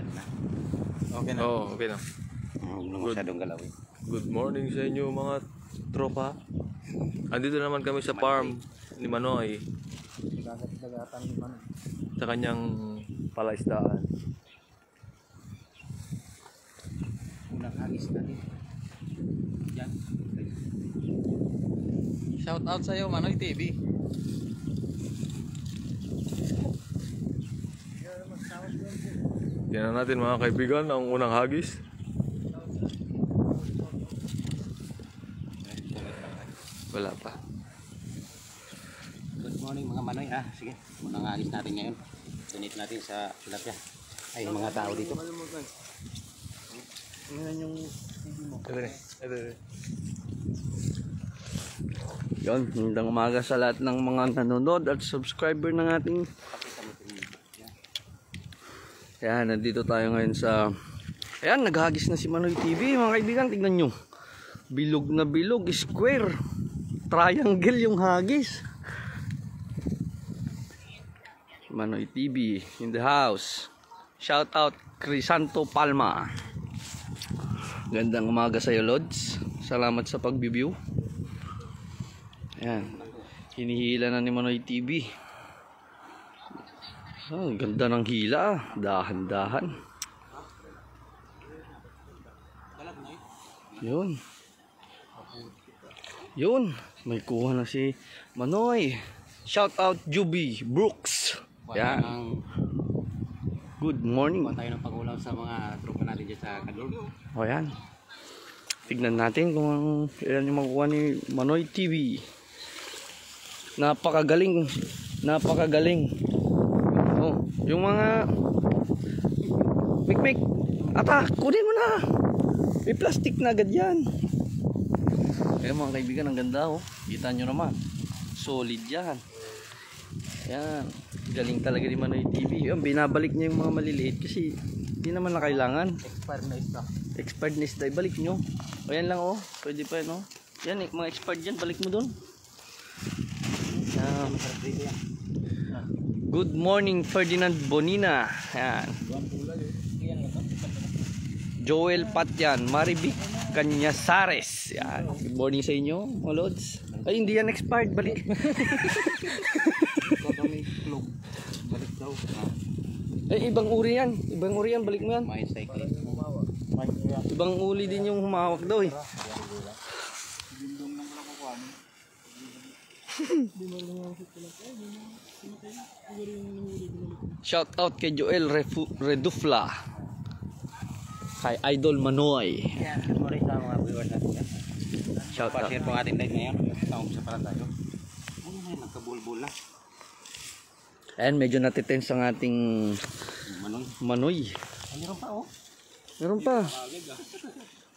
Okay na. Oo, okay na. Huwag na masyadong galawin. Good morning sa inyo mga tropa. Andito naman kami sa farm ni Manoy. Dagat-dagatan ni Manoy. Sa kanyang palaisdaan. Unang hagis natin. Yan. Shout out sa iyo, Manoy TV. Tingnan natin mga kaibigan ang unang hagis. Wala pa. Good morning mga Manoy. Sige. Unang hagis natin ngayon. Donate natin sa tilapia. Ay, mga tao dito. Ngayon yung TV mo. Ito. Yon, magandang umaga sa lahat ng mga nanonood at subscriber ng ating. Yan, nandito tayo ngayon sa... Ayan, naghagis na si Manoy TV. Mga kaibigan, tignan nyo. Bilog na bilog, square. Triangle yung hagis. Manoy TV in the house. Shout out Crisanto Palma. Gandang umaga sa iyo, Lods. Salamat sa pag-view. Ayan. Hinihila na ni Manoy TV. Ganda ng hila. Dahan-dahan. Yun. May kuha na si Manoy. Shout out Juby Brooks. Yan. Good morning. Kuha tayo ng pag-ulam sa mga tropa natin dyan sa Kador. O yan. Tignan natin kung ilan yung makuha ni Manoy TV. Napakagaling. Oh, yung mga mikmik. Ata, kunin mo na. May plastic na agad yan. Kaya mga kaibigan, ang ganda oh. Kita nyo naman. Solid yan. Yan. Galing talaga ni Manoy TV. Yan, binabalik niya yung mga maliliit kasi hindi naman na kailangan. Expired na isda. Balik nyo. O yan lang oh. Pwede pa yan oh. Yan mga expired dyan. Balik mo dun. Yan. Good morning Ferdinand Bonina. Yan. Joel Patyan, Marivic Canyasares. Yan. Good morning sa inyo, mga lods. Ay, hindi yan expired. Balik. Balik daw. Ay, ibang uri yan. Balik mo yan. May cycle. Ibang uli din yung humawak daw eh. Shout out kay Joel Redufla. Kay Idol Manoy. Yan. Good morning sa mga viewers natin. Shout out. Pa-share po ang ating live ngayon. Sa pala tayo. Nagkabulbul na. Ayan, medyo natitense ang ating Manoy. Ay, meron pa oh. Meron pa.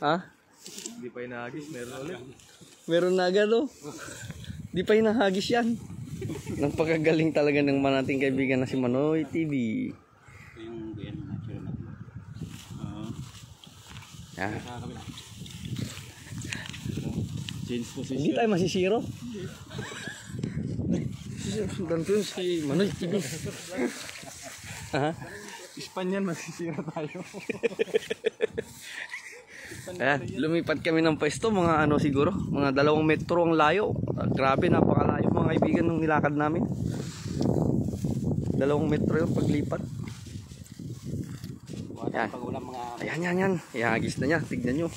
Ha? Hindi pa inahagis, meron ulit. Meron na agad oh. Di pa hinahagis yan. Napakagaling talaga ng nating kaibigan na si Manoy TV. Ito yung ganyan natural natin. Yan. Change position. Hindi tayo masisiro. Ganito yun si Manoy TV. Ha? Ispanyan, masisira tayo. Ayan, lumipat kami ng pwesto, mga ano siguro, mga 2 metro ang layo. Grabe, napakalayo mga kaibigan ng nilakad namin. 2 metro yung paglipat. Yan. Ayan. Ihagis na niya. Tignan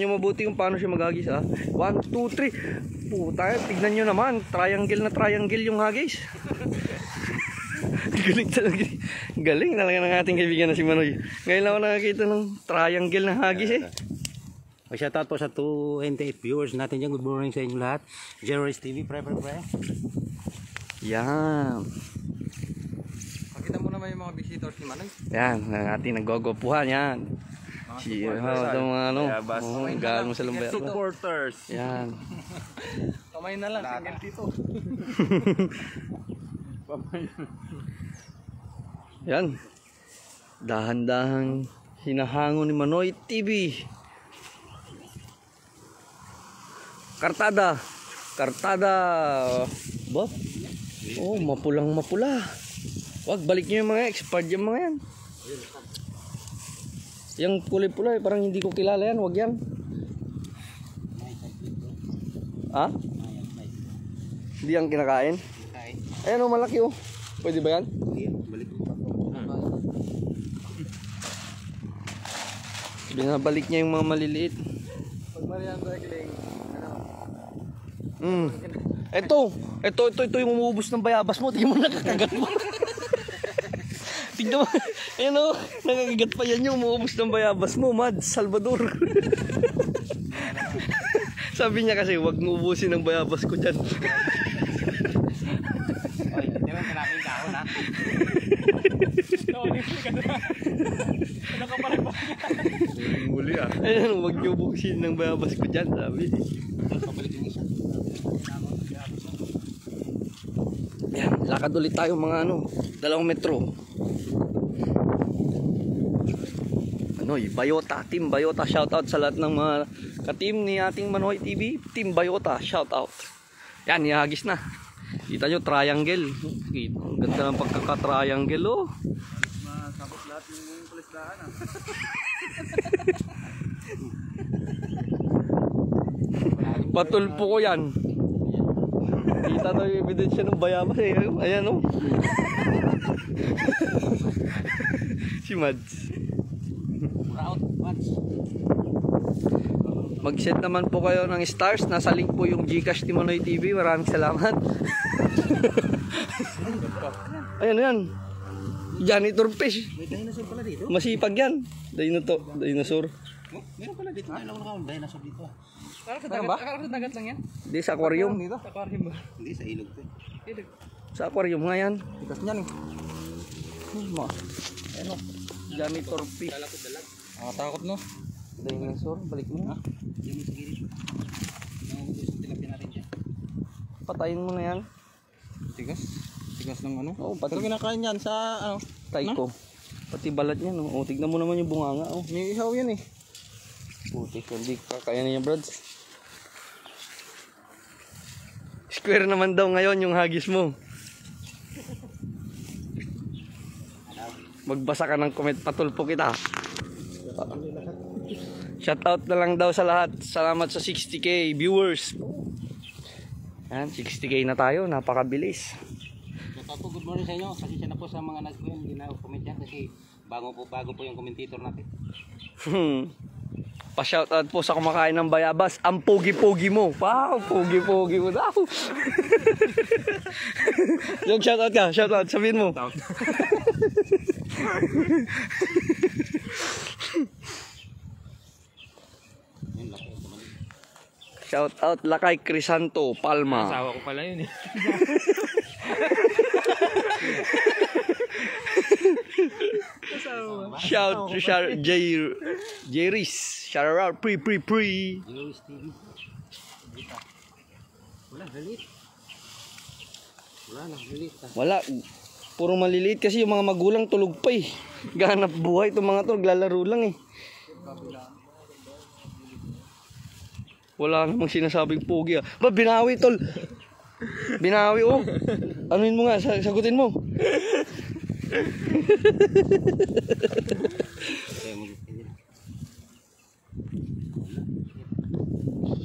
nyo mabuti kung paano siya maghagis ha. 1, 2, 3. Puta, tignan nyo naman. Triangle yung hagis. Galing talaga ng ating kaibigan na si Manoy. Ngayon lang ako nakakita ng triangle na hagis eh. Shout out po sa 28 viewers natin dyan. Good morning sa inyo lahat. Jerry's TV, pre. Yan. Pakita mo naman yung mga visitors ni Manoy. Yan, ang ating naggogopuhan yan. Si mga ano, galing mo sa lumbay. Supporters. Yan. Kamay na lang, single dito. Yan. Dahan-dahan hinahangon ni Manoy TV. Kartada. Ba? Oh, mapulang mapula. Wag, balik nyo yung mga expired yung mga yan. Yung kulay-pula, parang hindi ko kilala yan. Wag yan. Ha? Hindi yan kinakain? Kain. Ayan o, malaki o. Pwede ba yan? Balik ko pa. Binabalik niya yung mga maliliit. Pag Marian Cycling, Ito yung umuubos ng bayabas mo. Tingnan mo, nakakagat mo. Tingnan mo. Ayan o, nakakagat pa yan yung umuubos ng bayabas mo. Mads, Salvador. Sabi niya kasi, wag mo ubusin ng bayabas ko dyan. Oy, di ba kanapin ka ako na? muli ah. Ayan, wag niyo ubusin ng bayabas ko dyan, sabi. Pabalik yung isa. Yan, lakad ulit tayo mga 2 metro. Bayota, Team Bayota, shoutout sa lahat ng mga ka-team ni ating Manoy TV. Team Bayota, shoutout. Yan, ihagis na. Kita nyo, triangle. Ang ganda ng pagkaka-triangle, oh. Tapos lahat yung pulisdahan ah. Patulpo ko yan. Kita na yung ebidensya ng bayabas eh. Ayan o. Si Mads. Route, watch. Mag-set naman po kayo ng stars. Nasa link po yung Gcash ni Manoy TV. Maraming salamat. Ayan yan. Janitor fish. May dinosaur pala dito. Masipag yan. Dinosaur. Oh, meron pala dito. Meron ako dinosaur dito. Saan ba? Akala ko dagat lang yan. Hindi, sa aquarium. Sa aquarium ba? Hindi, sa ilog to. Sa aquarium nga yan. Tikas niyan eh. Ano? Janitor fish. Nakatakot no? Dinosaur. Balik mo. Yan mo sa gilid. Nangungulis yung tilapia natin dyan. Patayin mo na yan. Tigas? Tigas ng ano? Oo, pati Pero kinakain yan sa ano? taiko. Pati balat niya. No? O, tignan mo naman yung bunganga. Oh. May ihaw yan eh. Putik, hindi kakayanin niya, Brads. Square naman daw ngayon yung hagis mo. Magbasa ka ng comment, patulpo kita. Shoutout na lang daw sa lahat. Salamat sa 60k viewers. Yan, 60k na tayo, napakabilis. Shoutout po, good morning sa inyo. Pasensya na po sa mga hindi na comment yan kasi bago po yung commentator natin. Pa-shoutout po sa kumakain ng bayabas. Ang pogi-pogi mo. Wow, pogi-pogi mo daw. Yung shoutout ka, shoutout, sabihin mo. Shoutout Lakay Crisanto Palma. Asawa ko pala yun eh. Shout Jerry's. Shout out pre. Lewis TV. Wala, galit. Wala na, galit. Wala. Puro maliliit kasi yung mga magulang tulog pa eh. Ganap buhay itong mga to, naglalaro lang eh. Wala namang sinasabing pogi ah. Ba, binawi tol. Binawi oh. Anuin mo nga, sagutin mo.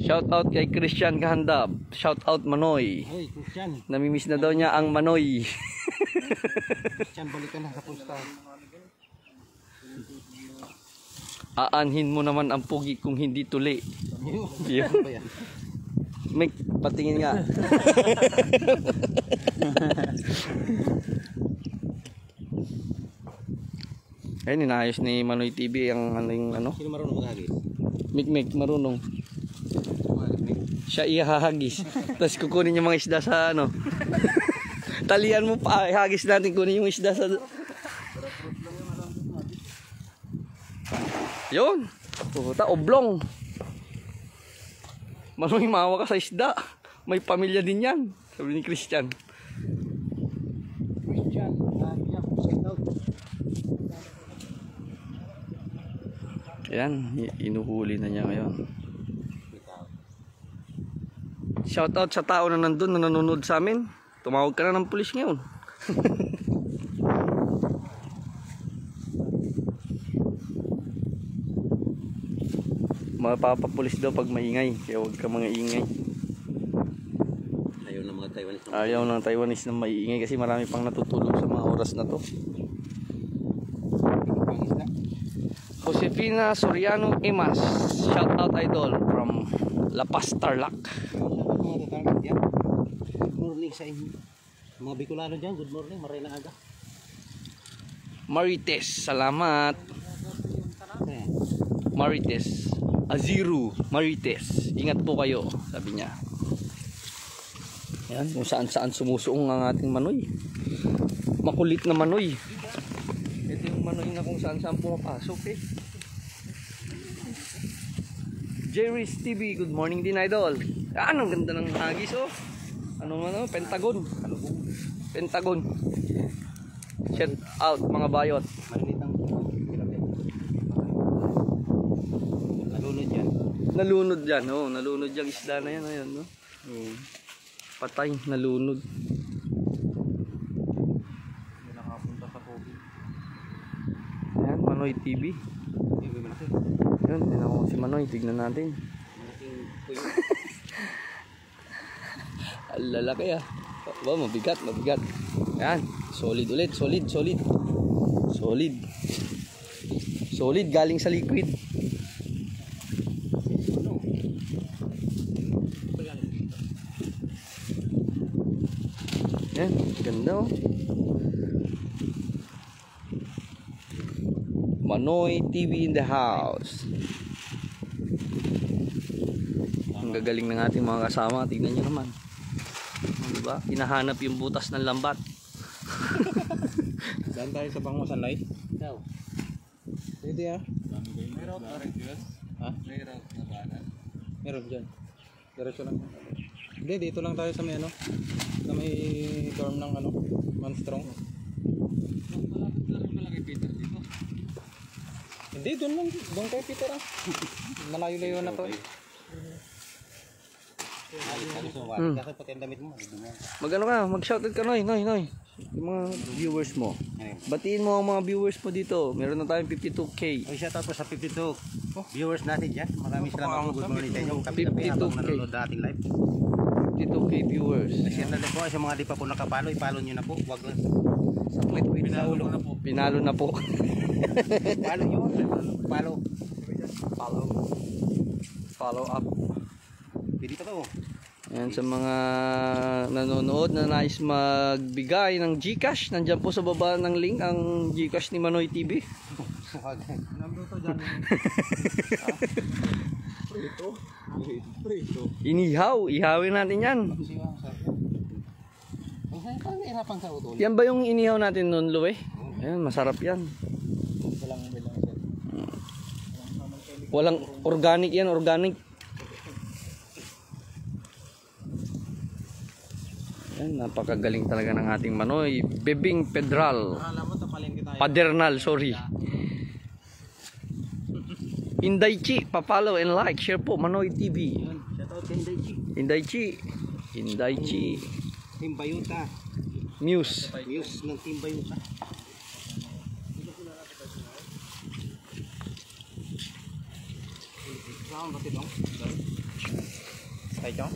Shout out kay Christian Kahandab. Shout out Manoy. Hey, Christian. Namimiss na daw niya ang Manoy. Christian, balik ka na sa posta. Aanhin mo naman ang pogi kung hindi tuli. Yun. Mick, patingin nga. Ayun, inayos ni Manoy TV ang ano. Sino marunong maghagis? Mick, marunong. Siya ihahagis. Tapos kukunin yung mga isda sa ano. Talian mo pa, ihagis natin, kunin yung isda sa... Yun. Puta, oblong. Manoy, mawa ka sa isda. May pamilya din yan. Sabi ni Christian. Ayan, inuhuli na niya ngayon. Shoutout sa tao na nandun na nanonood sa amin. Tumawag ka na ng pulis ngayon. Mapapapulis daw pag maingay. Kaya huwag ka mga ingay. Ayaw ng mga Taiwanese. Ayaw ng Taiwanese na maiingay kasi marami pang natutulog sa mga oras na to. Josefina Soriano Emas, shout out idol from La Paz, Tarlac. Mga tatarget yan. Good morning sa inyo. Mga Bicolano dyan, good morning. Maray na aga. Marites, salamat. Marites, Aziru, Marites. Ingat po kayo, sabi niya. Yan, kung saan saan sumusuong ang ating manoy. Makulit na manoy. Ito yung manoy na kung saan saan pumapasok eh. Jerry's TV, good morning din idol. Yan, ang ganda ng hagis oh. Ano, Pentagon. Pentagon. Shout out mga bayot. Maliliit ang nalunod yan. Nalunod yan, oh, nalunod yung isda na yan, ayan, no? Oh. Patay, nalunod. Hindi nakapunta sa COVID. Ayan, Manoy TV. Yun, tinan ko si Manoy, tignan natin. Ang lalaki ah. Ba, mabigat, mabigat. Ayan, solid ulit, solid. Solid, galing sa liquid. Ayan, ganda oh. Manoy TV in the house. Ang gagaling ng ating mga kasama. Tignan nyo naman, diba? Hinahanap yung butas ng lambat. Saan tayo sa Bangosan Light? Ikaw. Pwede ah. Meron pa rin yun. Ha? Meron na ba? Meron dyan. Diretso lang. Hindi, dito lang tayo sa may ano. Sa may dorm ng ano. Manstrong. Malapit lang rin pala kay Peter dito. Hindi, doon lang. Doon kay Peter ah. Malayo-layo na to. Kasi pati ang damit mo. Mag-ano ka, mag-shoutout ka, Noy. Yung mga viewers mo. Batiin mo ang mga viewers mo dito. Meron na tayong 52k. Ay, shout out po sa 52 viewers natin dyan. Maraming salamat po. Good morning sa inyo. Kapi-kapi 52K. habang nanonood na ating live. 52k viewers. Share na din po sa mga di pa po nakapalo. Ipalo nyo na po. Huwag lang. Wait, pinalo na po. Pinalo na po. Palo yun. Palo. Follow up. Pwede pa to. Ayan, sa mga nanonood na nais magbigay ng GCash, nandyan po sa baba ng link ang GCash ni Manoy TV. Ihawin natin yan. Yan ba yung inihaw natin noon, Luwe? Ayan, masarap yan. Walang organic yan, organic. Ayan, napakagaling talaga ng ating Manoy. Bebing Pedral. Padernal, sorry. Indaichi, pa-follow and like, share po Manoy TV. Shoutout kay Indaichi. Team Bayuta. Muse. Muse ng Team Bayuta. Round natin lang. Kaya